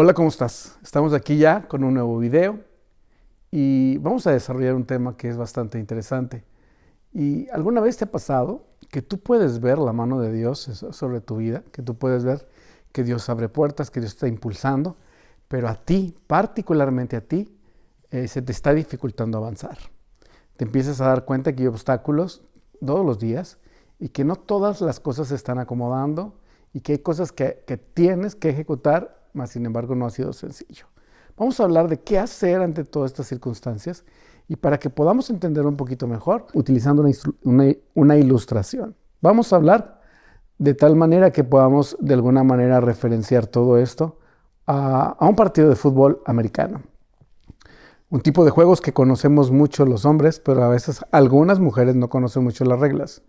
Hola, ¿cómo estás? Estamos aquí ya con un nuevo video y vamos a desarrollar un tema que es bastante interesante. ¿Y alguna vez te ha pasado que tú puedes ver la mano de Dios sobre tu vida? Que tú puedes ver que Dios abre puertas, que Dios está impulsando, pero a ti, particularmente a ti, se te está dificultando avanzar. Te empiezas a dar cuenta que hay obstáculos todos los días y que no todas las cosas se están acomodando y que hay cosas que tienes que ejecutar, mas sin embargo no ha sido sencillo. Vamos a hablar de qué hacer ante todas estas circunstancias y para que podamos entender un poquito mejor, utilizando una ilustración. Vamos a hablar de tal manera que podamos de alguna manera referenciar todo esto a un partido de fútbol americano. Un tipo de juegos que conocemos mucho los hombres, pero a veces algunas mujeres no conocen mucho las reglas.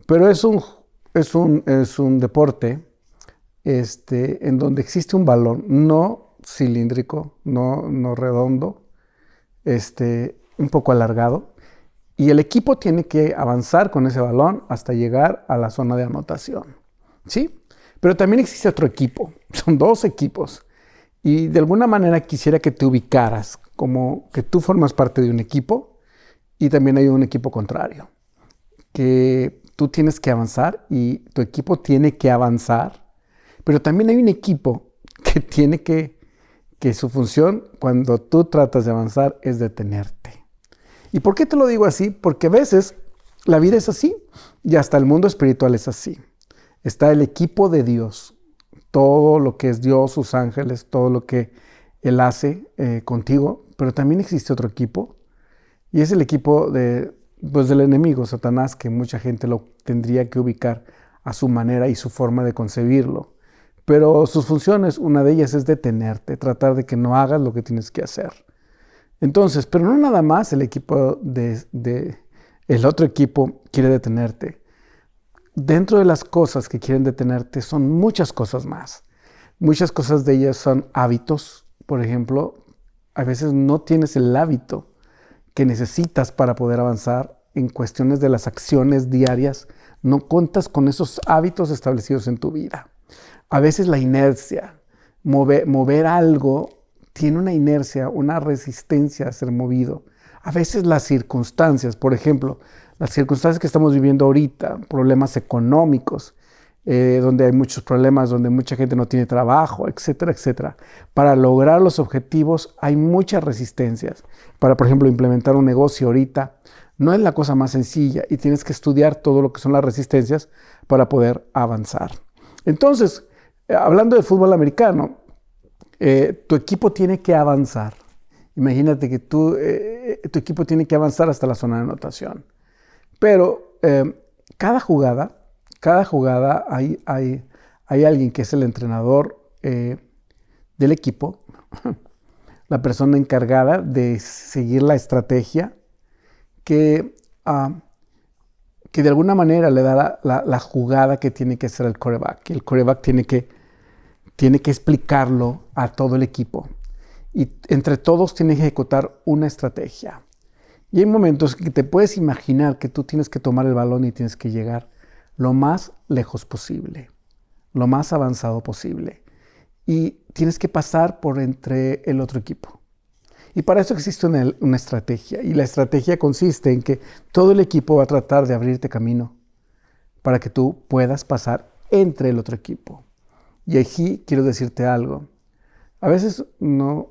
Pero es un deporte en donde existe un balón, no cilíndrico, no redondo, un poco alargado, y el equipo tiene que avanzar con ese balón hasta llegar a la zona de anotación, ¿sí? Pero también existe otro equipo, son dos equipos, y de alguna manera quisiera que te ubicaras como que tú formas parte de un equipo y también hay un equipo contrario, que tú tienes que avanzar y tu equipo tiene que avanzar, pero también hay un equipo que su función cuando tú tratas de avanzar es detenerte. ¿Y por qué te lo digo así? Porque a veces la vida es así y hasta el mundo espiritual es así. Está el equipo de Dios, todo lo que es Dios, sus ángeles, todo lo que Él hace contigo, pero también existe otro equipo y es el equipo del enemigo, Satanás, que mucha gente lo tendría que ubicar a su manera y su forma de concebirlo. Pero sus funciones, una de ellas es detenerte, tratar de que no hagas lo que tienes que hacer. Entonces, pero no nada más el equipo el otro equipo quiere detenerte. Dentro de las cosas que quieren detenerte son muchas cosas más. Muchas cosas de ellas son hábitos. Por ejemplo, a veces no tienes el hábito que necesitas para poder avanzar en cuestiones de las acciones diarias. No cuentas con esos hábitos establecidos en tu vida. A veces la inercia, mover algo, tiene una inercia, una resistencia a ser movido. A veces las circunstancias, por ejemplo, las circunstancias que estamos viviendo ahorita, problemas económicos, donde hay muchos problemas, donde mucha gente no tiene trabajo, etcétera, etcétera. Para lograr los objetivos hay muchas resistencias. Para, por ejemplo, implementar un negocio ahorita, no es la cosa más sencilla y tienes que estudiar todo lo que son las resistencias para poder avanzar. Entonces, hablando de fútbol americano, tu equipo tiene que avanzar. Imagínate que tu equipo tiene que avanzar hasta la zona de anotación. Pero cada jugada hay alguien que es el entrenador del equipo, la persona encargada de seguir la estrategia que de alguna manera le da la jugada que tiene que hacer el quarterback. El quarterback tiene que explicarlo a todo el equipo. Y entre todos tienen que ejecutar una estrategia. Y hay momentos que te puedes imaginar que tú tienes que tomar el balón y tienes que llegar lo más lejos posible, lo más avanzado posible. Y tienes que pasar por entre el otro equipo. Y para eso existe una estrategia. Y la estrategia consiste en que todo el equipo va a tratar de abrirte camino para que tú puedas pasar entre el otro equipo. Y aquí quiero decirte algo. A veces no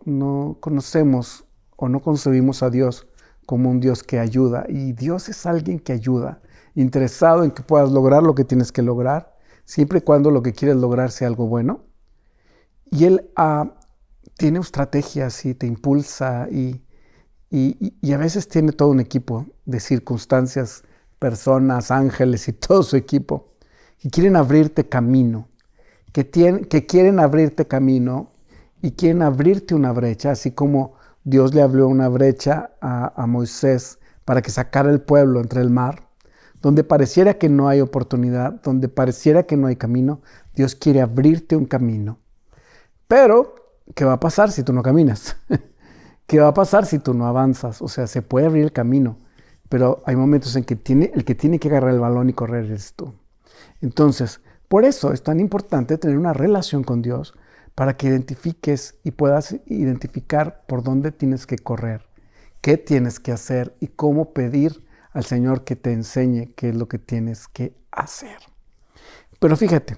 conocemos o no concebimos a Dios como un Dios que ayuda. Y Dios es alguien que ayuda, interesado en que puedas lograr lo que tienes que lograr, siempre y cuando lo que quieres lograr sea algo bueno. Y Él tiene estrategias y te impulsa y a veces tiene todo un equipo de circunstancias, personas, ángeles y todo su equipo que quieren abrirte camino, que quieren abrirte camino y quieren abrirte una brecha, así como Dios le abrió una brecha a Moisés para que sacara el pueblo entre el mar, donde pareciera que no hay oportunidad, donde pareciera que no hay camino, Dios quiere abrirte un camino. Pero, ¿qué va a pasar si tú no caminas? ¿Qué va a pasar si tú no avanzas? O sea, se puede abrir el camino, pero hay momentos en que el que tiene que agarrar el balón y correr eres tú. Entonces, por eso es tan importante tener una relación con Dios, para que identifiques y puedas identificar por dónde tienes que correr, qué tienes que hacer y cómo pedir al Señor que te enseñe qué es lo que tienes que hacer. Pero fíjate,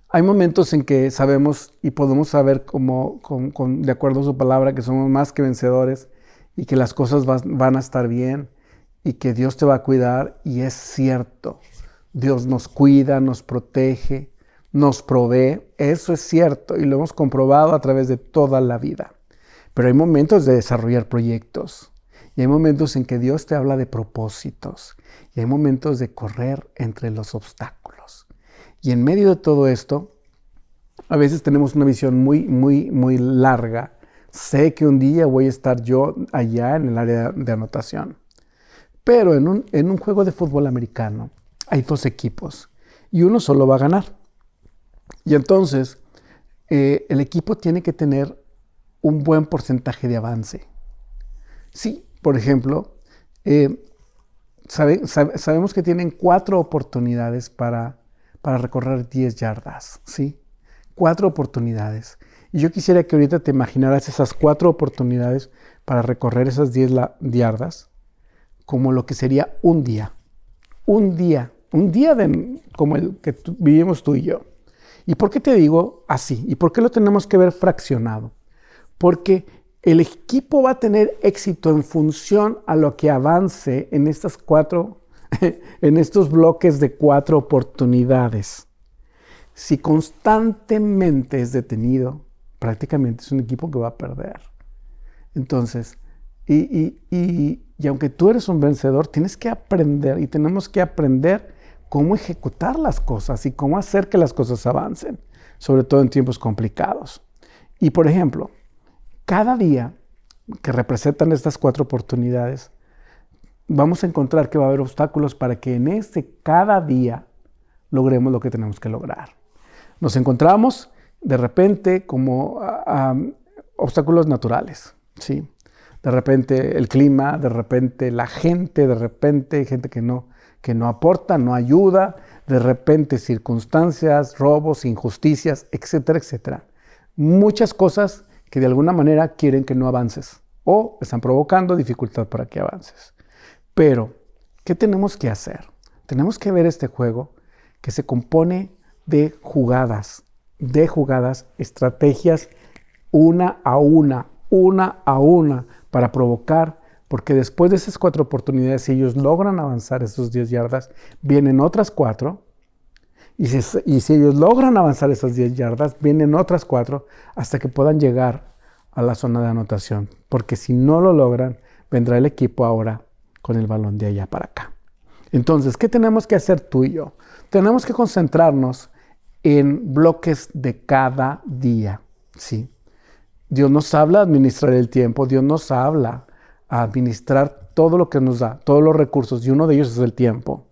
hay momentos en que sabemos y podemos saber de acuerdo a su palabra que somos más que vencedores y que las cosas van a estar bien y que Dios te va a cuidar, y es cierto. Dios nos cuida, nos protege, nos provee, eso es cierto y lo hemos comprobado a través de toda la vida. Pero hay momentos de desarrollar proyectos y hay momentos en que Dios te habla de propósitos y hay momentos de correr entre los obstáculos. Y en medio de todo esto, a veces tenemos una visión muy larga. Sé que un día voy a estar yo allá en el área de anotación. Pero en un juego de fútbol americano hay 2 equipos y uno solo va a ganar. Y entonces el equipo tiene que tener un buen porcentaje de avance. Sí, por ejemplo, sabemos que tienen 4 oportunidades para recorrer 10 yardas, ¿sí? 4 oportunidades. Y yo quisiera que ahorita te imaginaras esas 4 oportunidades para recorrer esas 10 yardas como lo que sería un día. Un día como el que vivimos tú y yo. ¿Y por qué te digo así? ¿Y por qué lo tenemos que ver fraccionado? Porque el equipo va a tener éxito en función a lo que avance en estos bloques de 4 oportunidades. Si constantemente es detenido, prácticamente es un equipo que va a perder. Entonces, y aunque tú eres un vencedor, tienes que aprender y tenemos que aprender cómo ejecutar las cosas y cómo hacer que las cosas avancen, sobre todo en tiempos complicados. Y por ejemplo, cada día que representan estas 4 oportunidades, vamos a encontrar que va a haber obstáculos para que en cada día logremos lo que tenemos que lograr. Nos encontramos de repente como obstáculos naturales, ¿sí? De repente el clima, de repente la gente, de repente gente que no aporta, no ayuda, de repente circunstancias, robos, injusticias, etcétera, etcétera. Muchas cosas que de alguna manera quieren que no avances o están provocando dificultad para que avances. Pero, ¿qué tenemos que hacer? Tenemos que ver este juego que se compone de jugadas, estrategias una a una, para provocar, porque después de esas 4 oportunidades, si ellos logran avanzar esos 10 yardas, vienen otras 4, y si ellos logran avanzar esas 10 yardas, vienen otras 4, hasta que puedan llegar a la zona de anotación, porque si no lo logran, vendrá el equipo ahora con el balón de allá para acá. Entonces, ¿qué tenemos que hacer tú y yo? Tenemos que concentrarnos en bloques de cada día, ¿sí? Dios nos habla de administrar el tiempo, Dios nos habla a administrar todo lo que nos da, todos los recursos, y uno de ellos es el tiempo.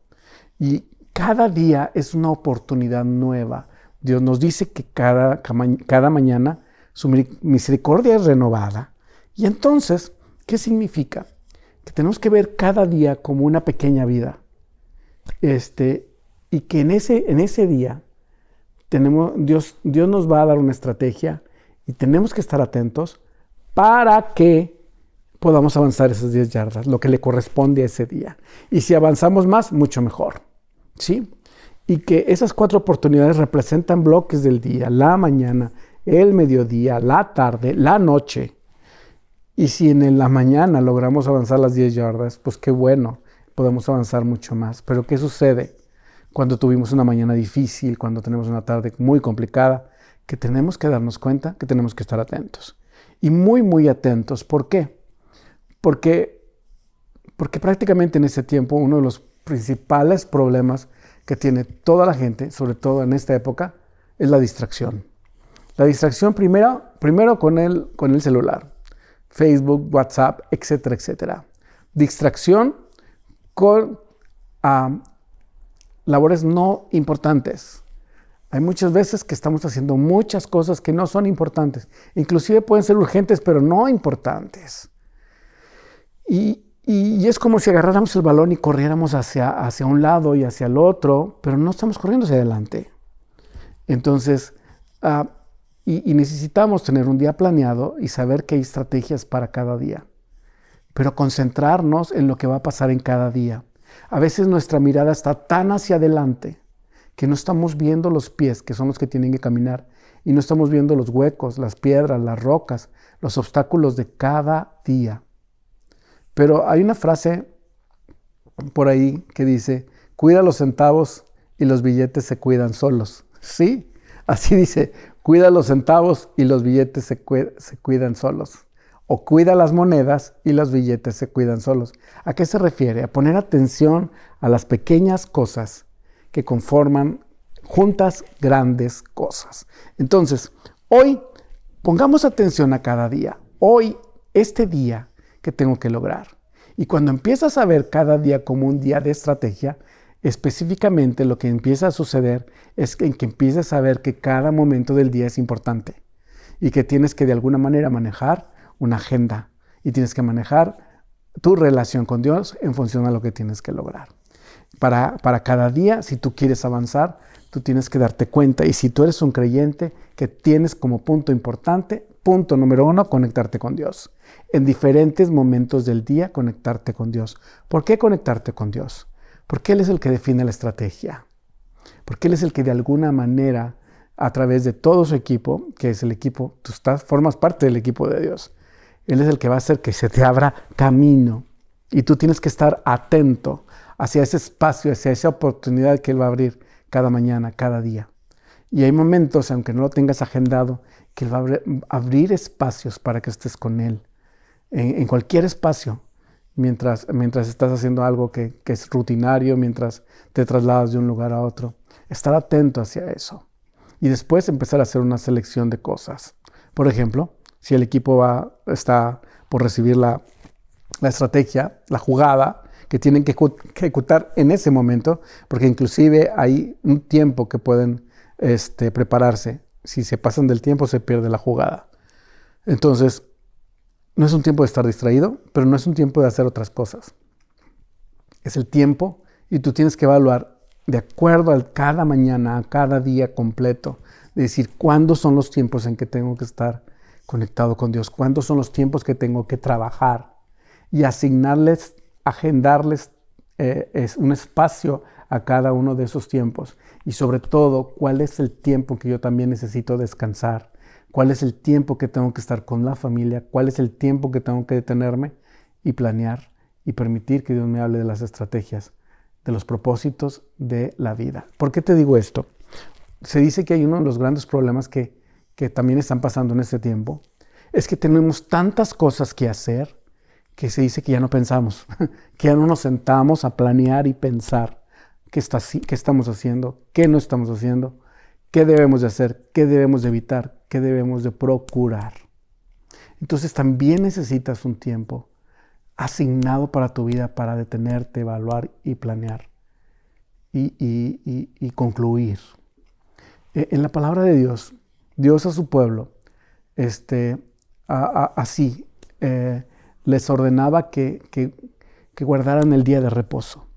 Y cada día es una oportunidad nueva. Dios nos dice que cada mañana su misericordia es renovada. Y entonces, ¿qué significa? Que tenemos que ver cada día como una pequeña vida. Y que en ese día Dios nos va a dar una estrategia y tenemos que estar atentos para que podamos avanzar esas 10 yardas, lo que le corresponde a ese día. Y si avanzamos más, mucho mejor, ¿sí? Y que esas 4 oportunidades representan bloques del día, la mañana, el mediodía, la tarde, la noche. Y si en la mañana logramos avanzar las 10 yardas, pues qué bueno, podemos avanzar mucho más. Pero ¿qué sucede cuando tuvimos una mañana difícil, cuando tenemos una tarde muy complicada? Que tenemos que darnos cuenta que tenemos que estar atentos. Y muy atentos. ¿Por qué? Porque prácticamente en ese tiempo uno de los principales problemas que tiene toda la gente, sobre todo en esta época, es la distracción. La distracción primero con el celular, Facebook, WhatsApp, etcétera, etcétera. Distracción con labores no importantes. Hay muchas veces que estamos haciendo muchas cosas que no son importantes. Inclusive pueden ser urgentes, pero no importantes. Y es como si agarráramos el balón y corriéramos hacia un lado y hacia el otro, pero no estamos corriendo hacia adelante. Entonces, Y necesitamos tener un día planeado y saber que hay estrategias para cada día, pero concentrarnos en lo que va a pasar en cada día. A veces nuestra mirada está tan hacia adelante que no estamos viendo los pies, que son los que tienen que caminar, y no estamos viendo los huecos, las piedras, las rocas, los obstáculos de cada día. Pero hay una frase por ahí que dice, cuida los centavos y los billetes se cuidan solos. Sí, así dice, cuida los centavos y los billetes se cuidan solos. O cuida las monedas y los billetes se cuidan solos. ¿A qué se refiere? A poner atención a las pequeñas cosas que conforman juntas grandes cosas. Entonces, hoy pongamos atención a cada día. Hoy, este día que tengo que lograr. Y cuando empiezas a ver cada día como un día de estrategia, específicamente lo que empieza a suceder es que empieces a ver que cada momento del día es importante y que tienes que de alguna manera manejar una agenda y tienes que manejar tu relación con Dios en función a lo que tienes que lograr. Para cada día, si tú quieres avanzar, tú tienes que darte cuenta, y si tú eres un creyente, que tienes como punto importante, punto número 1, conectarte con Dios. En diferentes momentos del día, conectarte con Dios. ¿Por qué conectarte con Dios? Porque Él es el que define la estrategia. Porque Él es el que de alguna manera, a través de todo su equipo, que es el equipo, formas parte del equipo de Dios. Él es el que va a hacer que se te abra camino. Y tú tienes que estar atento hacia ese espacio, hacia esa oportunidad que Él va a abrir cada mañana, cada día. Y hay momentos, aunque no lo tengas agendado, que Él va a abrir espacios para que estés con Él. En cualquier espacio, mientras estás haciendo algo que es rutinario, mientras te trasladas de un lugar a otro. Estar atento hacia eso. Y después empezar a hacer una selección de cosas. Por ejemplo, si el equipo está por recibir la estrategia, la jugada, que tienen que ejecutar en ese momento, porque inclusive hay un tiempo que pueden prepararse. Si se pasan del tiempo, se pierde la jugada. Entonces, no es un tiempo de estar distraído, pero no es un tiempo de hacer otras cosas. Es el tiempo y tú tienes que evaluar de acuerdo a cada mañana, a cada día completo, de decir cuándo son los tiempos en que tengo que estar conectado con Dios, cuándo son los tiempos que tengo que trabajar y asignarles, agendarles es un espacio a cada uno de esos tiempos. Y sobre todo, cuál es el tiempo que yo también necesito descansar, cuál es el tiempo que tengo que estar con la familia, cuál es el tiempo que tengo que detenerme y planear y permitir que Dios me hable de las estrategias, de los propósitos de la vida. ¿Por qué te digo esto? Se dice que hay uno de los grandes problemas que también están pasando en este tiempo, es que tenemos tantas cosas que hacer que se dice que ya no pensamos, que ya no nos sentamos a planear y pensar qué estamos haciendo, qué no estamos haciendo, qué debemos de hacer, qué debemos de evitar, qué debemos de procurar. Entonces también necesitas un tiempo asignado para tu vida para detenerte, evaluar y planear y concluir. En la palabra de Dios, Dios a su pueblo, así les ordenaba que guardaran el día de reposo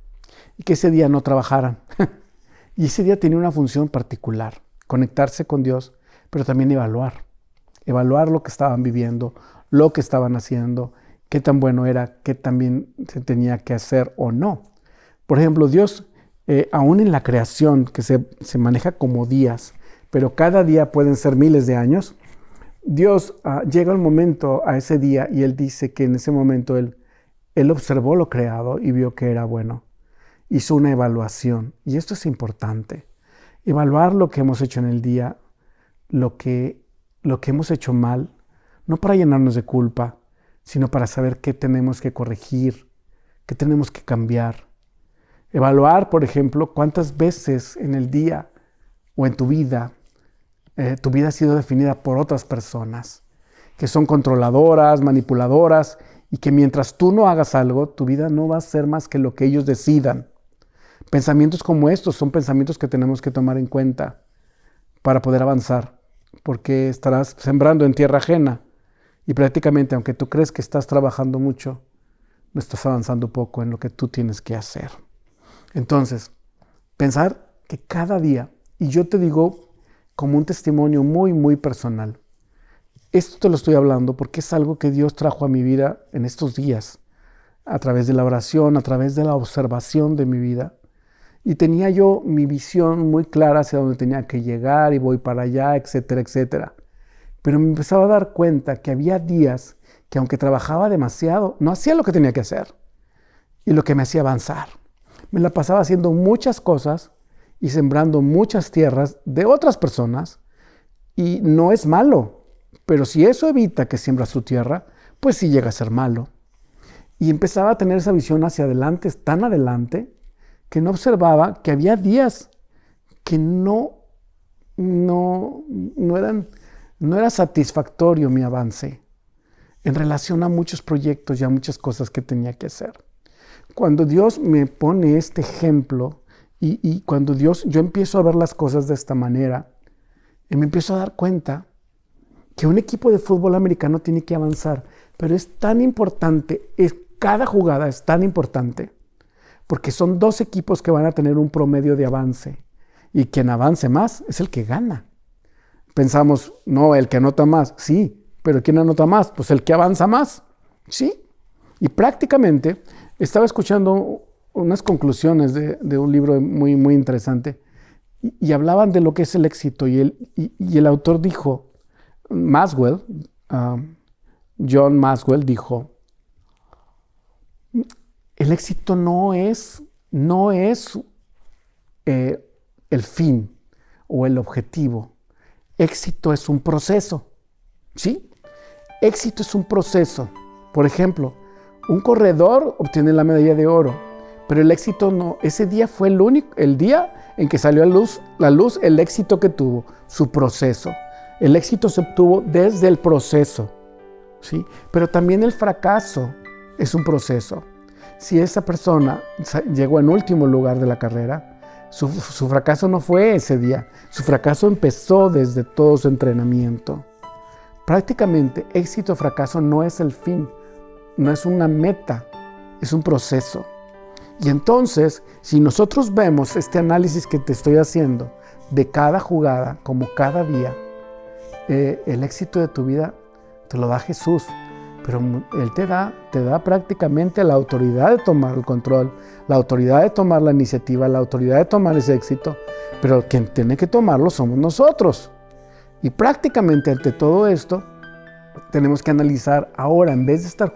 y que ese día no trabajaran. Y ese día tenía una función particular, conectarse con Dios, pero también evaluar lo que estaban viviendo, lo que estaban haciendo, qué tan bueno era, qué también se tenía que hacer o no. Por ejemplo, Dios, aún en la creación, que se maneja como días, pero cada día pueden ser miles de años, Dios llega el momento a ese día y Él dice que en ese momento Él observó lo creado y vio que era bueno. Hizo una evaluación, y esto es importante. Evaluar lo que hemos hecho en el día, lo que hemos hecho mal, no para llenarnos de culpa, sino para saber qué tenemos que corregir, qué tenemos que cambiar. Evaluar, por ejemplo, cuántas veces en el día o en tu vida ha sido definida por otras personas, que son controladoras, manipuladoras, y que mientras tú no hagas algo, tu vida no va a ser más que lo que ellos decidan. Pensamientos como estos son pensamientos que tenemos que tomar en cuenta para poder avanzar, porque estarás sembrando en tierra ajena y prácticamente, aunque tú crees que estás trabajando mucho, no estás avanzando poco en lo que tú tienes que hacer. Entonces, pensar que cada día, y yo te digo como un testimonio muy, muy personal. Esto te lo estoy hablando porque es algo que Dios trajo a mi vida en estos días, a través de la oración, a través de la observación de mi vida. Y tenía yo mi visión muy clara hacia dónde tenía que llegar y voy para allá, etcétera, etcétera. Pero me empezaba a dar cuenta que había días que aunque trabajaba demasiado, no hacía lo que tenía que hacer y lo que me hacía avanzar. Me la pasaba haciendo muchas cosas y sembrando muchas tierras de otras personas y no es malo, pero si eso evita que siembras tu tierra, pues sí llega a ser malo. Y empezaba a tener esa visión hacia adelante, tan adelante, que no observaba que había días que no era satisfactorio mi avance en relación a muchos proyectos y a muchas cosas que tenía que hacer. Cuando Dios me pone este ejemplo y cuando yo empiezo a ver las cosas de esta manera, y me empiezo a dar cuenta que un equipo de fútbol americano tiene que avanzar, pero es tan importante, cada jugada es tan importante, porque son dos equipos que van a tener un promedio de avance, y quien avance más es el que gana. Pensamos, no, el que anota más, sí, pero ¿quién anota más? Pues el que avanza más, ¿sí? Y prácticamente estaba escuchando unas conclusiones de un libro muy, muy interesante, y hablaban de lo que es el éxito, y el autor dijo, John Maxwell dijo, el éxito no es el fin o el objetivo. Éxito es un proceso, ¿sí? Éxito es un proceso. Por ejemplo, un corredor obtiene la medalla de oro, pero el éxito no. Ese día fue el día en que salió a la luz el éxito que tuvo, su proceso. El éxito se obtuvo desde el proceso, ¿sí? Pero también el fracaso es un proceso. Si esa persona llegó en último lugar de la carrera, su fracaso no fue ese día. Su fracaso empezó desde todo su entrenamiento. Prácticamente, éxito o fracaso no es el fin, no es una meta, es un proceso. Y entonces, si nosotros vemos este análisis que te estoy haciendo de cada jugada, como cada día, el éxito de tu vida te lo da Jesús, pero Él te da prácticamente la autoridad de tomar el control, la autoridad de tomar la iniciativa, la autoridad de tomar ese éxito, pero quien tiene que tomarlo somos nosotros. Y prácticamente ante todo esto, tenemos que analizar ahora, en vez de estar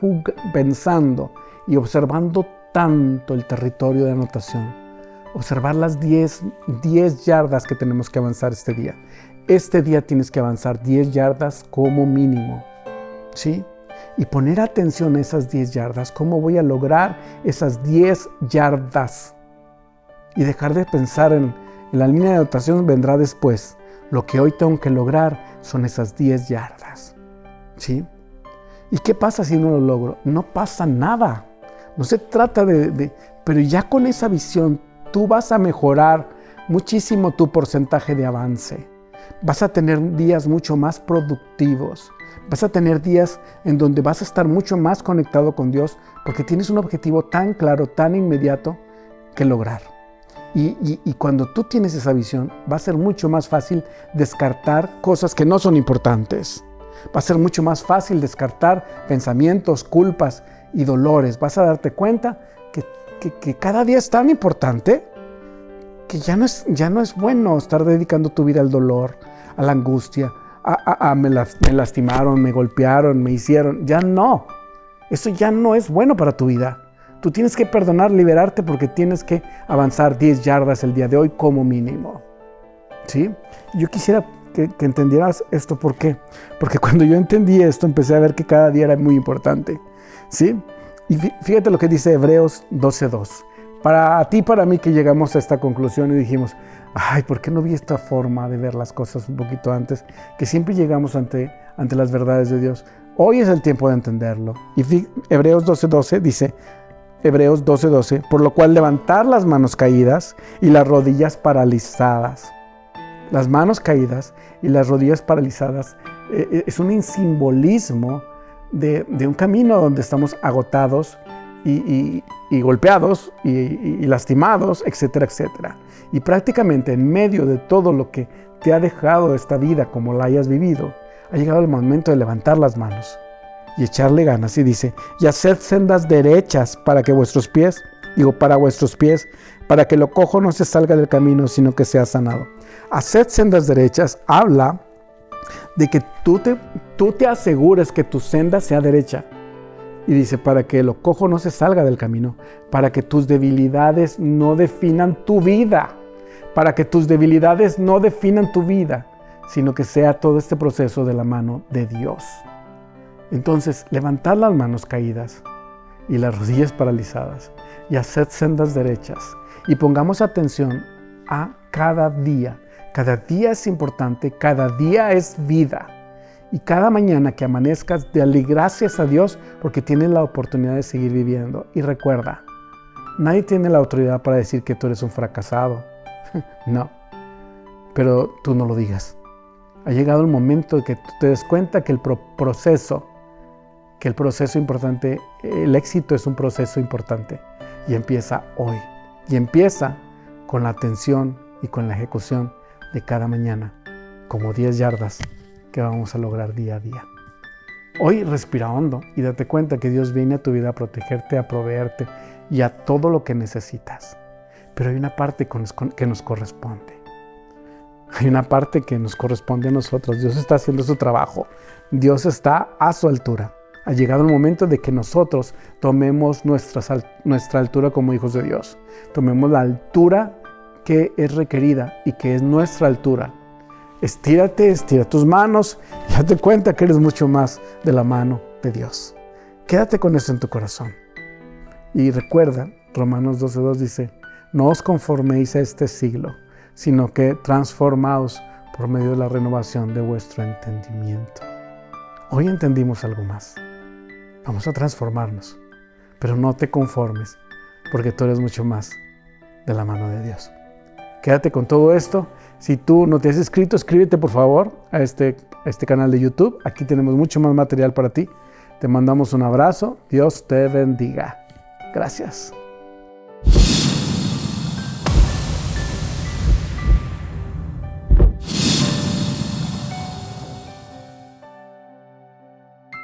pensando y observando tanto el territorio de anotación, observar las 10 yardas que tenemos que avanzar este día. Este día tienes que avanzar 10 yardas como mínimo, ¿sí? Y poner atención a esas 10 yardas, cómo voy a lograr esas 10 yardas. Y dejar de pensar en la línea de anotación vendrá después. Lo que hoy tengo que lograr son esas 10 yardas, ¿sí? ¿Y qué pasa si no lo logro? No pasa nada. No se trata pero ya con esa visión tú vas a mejorar muchísimo tu porcentaje de avance. Vas a tener días mucho más productivos. Vas a tener días en donde vas a estar mucho más conectado con Dios porque tienes un objetivo tan claro, tan inmediato que lograr. Y cuando tú tienes esa visión, va a ser mucho más fácil descartar cosas que no son importantes. Va a ser mucho más fácil descartar pensamientos, culpas y dolores. Vas a darte cuenta que cada día es tan importante que ya no es bueno estar dedicando tu vida al dolor, a la angustia, me lastimaron, me golpearon, me hicieron. Ya no. Eso ya no es bueno para tu vida. Tú tienes que perdonar, liberarte, porque tienes que avanzar 10 yardas el día de hoy como mínimo, ¿sí? Yo quisiera que entendieras esto. ¿Por qué? Porque cuando yo entendí esto, empecé a ver que cada día era muy importante, ¿sí? Y fíjate lo que dice Hebreos 12:2. Para ti, para mí, que llegamos a esta conclusión y dijimos, ay, ¿por qué no vi esta forma de ver las cosas un poquito antes? Que siempre llegamos ante las verdades de Dios. Hoy es el tiempo de entenderlo. Y Hebreos 12:12 dice, Hebreos 12:12, por lo cual levantar las manos caídas y las rodillas paralizadas. Las manos caídas y las rodillas paralizadas es un simbolismo de un camino donde estamos agotados y golpeados y lastimados, etcétera, etcétera. Y prácticamente en medio de todo lo que te ha dejado esta vida como la hayas vivido, ha llegado el momento de levantar las manos y echarle ganas. Y dice, y haced sendas derechas para vuestros pies, para que lo cojo no se salga del camino, sino que sea sanado. Haced sendas derechas habla de que tú te asegures que tu senda sea derecha. Y dice, para que lo cojo no se salga del camino, para que tus debilidades no definan tu vida, sino que sea todo este proceso de la mano de Dios. Entonces, levantad las manos caídas y las rodillas paralizadas y haced sendas derechas y pongamos atención a cada día. Cada día es importante, cada día es vida. Y cada mañana que amanezcas, dale gracias a Dios porque tienes la oportunidad de seguir viviendo. Y recuerda, nadie tiene la autoridad para decir que tú eres un fracasado. No, pero tú no lo digas. Ha llegado el momento de que tú te des cuenta que el proceso importante, el éxito es un proceso importante. Y empieza hoy. Y empieza con la atención y con la ejecución de cada mañana, como 10 yardas que vamos a lograr día a día. Hoy respira hondo y date cuenta que Dios viene a tu vida a protegerte, a proveerte y a todo lo que necesitas. Pero hay una parte que nos corresponde. Hay una parte que nos corresponde a nosotros. Dios está haciendo su trabajo. Dios está a su altura. Ha llegado el momento de que nosotros tomemos nuestra altura como hijos de Dios. Tomemos la altura que es requerida y que es nuestra altura. Estira tus manos y date cuenta que eres mucho más de la mano de Dios. Quédate con eso en tu corazón. Y recuerda, Romanos 12:2 dice, no os conforméis a este siglo, sino que transformaos por medio de la renovación de vuestro entendimiento. Hoy entendimos algo más. Vamos a transformarnos, pero no te conformes, porque tú eres mucho más de la mano de Dios. Quédate con todo esto. Si tú no te has inscrito, suscríbete por favor a este canal de YouTube. Aquí tenemos mucho más material para ti. Te mandamos un abrazo. Dios te bendiga. Gracias.